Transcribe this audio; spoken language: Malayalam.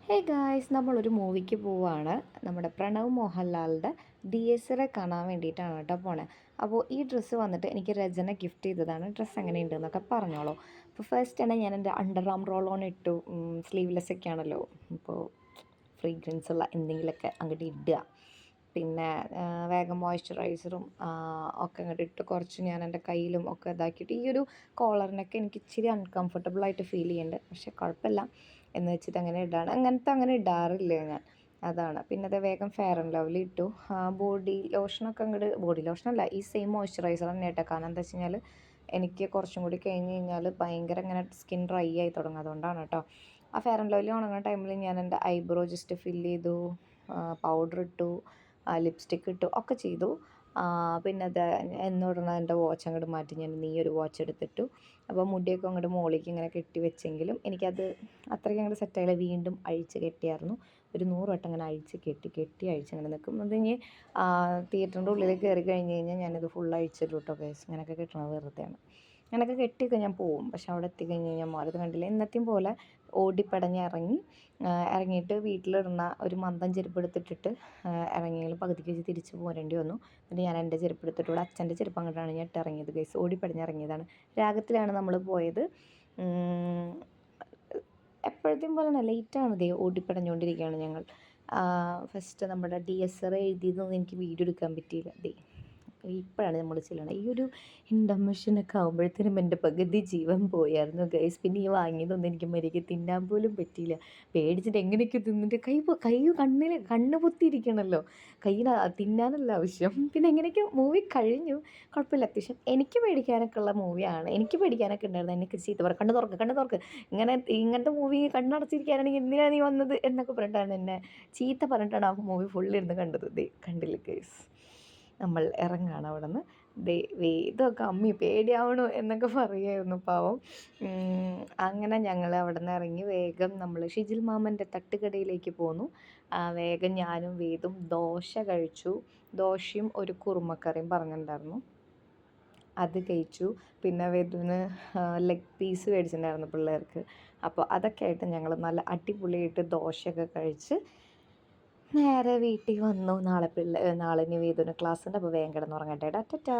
ഹേ ഗായ്സ്, നമ്മളൊരു മൂവിക്ക് പോവാണ്. നമ്മുടെ പ്രണവ് മോഹൻലാലിൻ്റെ DSR കാണാൻ വേണ്ടിയിട്ടാണ് കേട്ടോ പോണേ. അപ്പോൾ ഈ ഡ്രസ്സ് വന്നിട്ട് എനിക്ക് രചന ഗിഫ്റ്റ് ചെയ്തതാണ്. ഡ്രസ്സ് എങ്ങനെയുണ്ട് എന്നൊക്കെ പറഞ്ഞോളൂ. അപ്പോൾ ഫസ്റ്റ് തന്നെ ഞാൻ എൻ്റെ അണ്ടർ ആം റോൾ ഓൺ ഇട്ടു. സ്ലീവ്ലെസ് ഒക്കെ ആണല്ലോ, ഇപ്പോൾ ഫ്രീഗ്രൻസ് ഉള്ള എന്തെങ്കിലുമൊക്കെ അങ്ങോട്ട് ഇടുക. പിന്നെ വേഗം മോയ്സ്ചറൈസറും ഒക്കെ അങ്ങോട്ട് ഇട്ട് കുറച്ച് ഞാൻ എൻ്റെ കയ്യിലും ഒക്കെ ഇതാക്കിയിട്ട് ഈ ഒരു കോളറിനൊക്കെ എനിക്ക് ഇച്ചിരി അൺകംഫർട്ടബിളായിട്ട് ഫീൽ ചെയ്യുന്നുണ്ട്. പക്ഷേ കുഴപ്പമില്ല എന്ന് വെച്ചിട്ട് അങ്ങനെ ഇടാണ്. അങ്ങനെ ഇടാറില്ല ഞാൻ, അതാണ്. പിന്നെ അത് വേഗം ഫെയർ ആൻഡ് ലവ്ലി ഇട്ടു. ബോഡി ലോഷനൊക്കെ അങ്ങോട്ട്, ബോഡി ലോഷനല്ല, ഈ സെയിം മോയ്സ്ചറൈസർ തന്നെ ഇട്ടേ. കാരണം എന്താ വെച്ച് കഴിഞ്ഞാൽ എനിക്ക് കുറച്ചും കൂടി കഴിഞ്ഞ് കഴിഞ്ഞാൽ ഭയങ്കര ഇങ്ങനെ സ്കിൻ ഡ്രൈ ആയി തുടങ്ങും. അതുകൊണ്ടാണ് കേട്ടോ. ആ ഫെയർ ആൻഡ് ലവ്ലി ഉണങ്ങുന്ന ടൈമിൽ ഞാൻ എൻ്റെ ഐബ്രോ ജസ്റ്റ് ഫില്ല് ചെയ്തു, പൗഡർ ഇട്ടു, ലിപ്സ്റ്റിക്ക് ഇട്ടു, ഒക്കെ ചെയ്തു. പിന്നെ അത് എന്നോടാണ് എൻ്റെ വാച്ച് അങ്ങോട്ട് മാറ്റി ഞാൻ നീ ഒരു വാച്ച് എടുത്തിട്ടു. അപ്പോൾ മുടിയൊക്കെ അങ്ങോട്ട് മുകളിലേക്ക് ഇങ്ങനെ കെട്ടി വെച്ചെങ്കിലും എനിക്കത് അത്രയ്ക്ക് അങ്ങോട്ട് സെറ്റായില്ല. വീണ്ടും അഴിച്ച് കെട്ടിയായിരുന്നു. ഒരു 100 വട്ടം അങ്ങനെ അഴിച്ച് കെട്ടി അങ്ങനെ നിൽക്കും. അത് കഴിഞ്ഞ് തിയേറ്ററിൻ്റെ ഉള്ളിലേക്ക് കയറി കഴിഞ്ഞ് കഴിഞ്ഞാൽ ഞാനിത് ഫുൾ അഴിച്ചിട്ടു കേട്ടോ ഗൈസ്. ഇങ്ങനെയൊക്കെ കെട്ടണത് വെറുതെയാണ്. അങ്ങനെയൊക്കെ കെട്ടിയൊക്കെ ഞാൻ പോവും. പക്ഷെ അവിടെ എത്തിക്കഴിഞ്ഞ് കഴിഞ്ഞാൽ മാറിയത് കണ്ടില്ല. എന്നത്തെയും പോലെ ഓടിപ്പടഞ്ഞ് ഇറങ്ങിയിട്ട് വീട്ടിലിടുന്ന ഒരു മന്ദം ചെരുപ്പ് എടുത്തിട്ടിട്ട് ഇറങ്ങിയെങ്കിലും പകുതിക്ക് വെച്ച് തിരിച്ച് പോരേണ്ടി വന്നു. എന്നിട്ട് ഞാൻ എൻ്റെ ചെരുപ്പ് എടുത്തിട്ട് ഇവിടെ അച്ഛൻ്റെ ചെരുപ്പ് അങ്ങോട്ടാണ് ഞാൻ ഇറങ്ങിയത് ഗൈസ്. ഓടിപ്പടഞ്ഞിറങ്ങിയതാണ്. രാഗത്തിലാണ് നമ്മൾ പോയത്. എപ്പോഴത്തെയും പോലെ തന്നെ ലേറ്റാണ്. ദേ ഓടിപ്പടഞ്ഞുകൊണ്ടിരിക്കുകയാണ് ഞങ്ങൾ. ഫസ്റ്റ് നമ്മുടെ DSR എഴുതിയതൊന്നും എനിക്ക് വീഡിയോ എടുക്കാൻ പറ്റിയില്ല. ഇപ്പോഴാണ് നമ്മൾ ചെല്ലണം. ഈ ഒരു ഇൻഡംഷനൊക്കെ ആകുമ്പോഴത്തേനും എൻ്റെ പകുതി ജീവൻ പോയായിരുന്നു ഗൈസ്. പിന്നെ ഈ വാങ്ങിയതൊന്നും എനിക്ക് മര്യാദയ്ക്ക് തിന്നാൻ പോലും പറ്റിയില്ല. പേടിച്ചിട്ട് എങ്ങനെയൊക്കെ തിന്നിട്ട് കണ്ണ് പൊത്തിയിരിക്കണമല്ലോ, കയ്യിൽ തിന്നാനല്ല ആവശ്യം. പിന്നെ എങ്ങനെയൊക്കെ മൂവി കഴിഞ്ഞു. കുഴപ്പമില്ല, അത്യാവശ്യം എനിക്ക് പേടിക്കാനൊക്കെ ഉള്ള മൂവിയാണ്. എനിക്ക് പേടിക്കാനൊക്കെ ഉണ്ടായിരുന്നു. എനിക്ക് ചീത്ത പറ, കണ്ണ് തുറക്ക്, ഇങ്ങനത്തെ മൂവി കണ്ണടച്ചിരിക്കാനാണെങ്കിൽ എന്തിനാണ് നീ വന്നത് എന്നൊക്കെ പറഞ്ഞിട്ടാണ് എന്നെ ചീത്ത പറഞ്ഞിട്ടാണ് ആ മൂവി ഫുള്ളിരുന്ന് കണ്ടത്. കണ്ടില്ല ഗൈസ്. നമ്മൾ ഇറങ്ങുകയാണ് അവിടെ നിന്ന്. ഇതൊക്കെ അമ്മി പേടിയാവണു എന്നൊക്കെ പറയുമായിരുന്നു പാവം. അങ്ങനെ ഞങ്ങൾ അവിടെ നിന്ന് ഇറങ്ങി വേഗം നമ്മൾ ഷിജിൽ മാമൻ്റെ തട്ടുകടയിലേക്ക് പോന്നു. വേഗം ഞാനും വേദും ദോശ കഴിച്ചു. ദോശയും ഒരു കുറുമക്കറിയും പറഞ്ഞിട്ടുണ്ടായിരുന്നു, അത് കഴിച്ചു. പിന്നെ വേദുവിന് ലെഗ് പീസ് മേടിച്ചിട്ടുണ്ടായിരുന്നു പിള്ളേർക്ക്. അപ്പോൾ അതൊക്കെ ആയിട്ട് ഞങ്ങൾ നല്ല അടിപൊളിയായിട്ട് ദോശയൊക്കെ കഴിച്ച് നേരെ വീട്ടിൽ വന്നു. നാളെ ഇനി വേദുവിന് ക്ലാസ് ഉണ്ട്. അപ്പോൾ വേഗം കിടന്നുറങ്ങട്ടെ. ടാറ്റാ.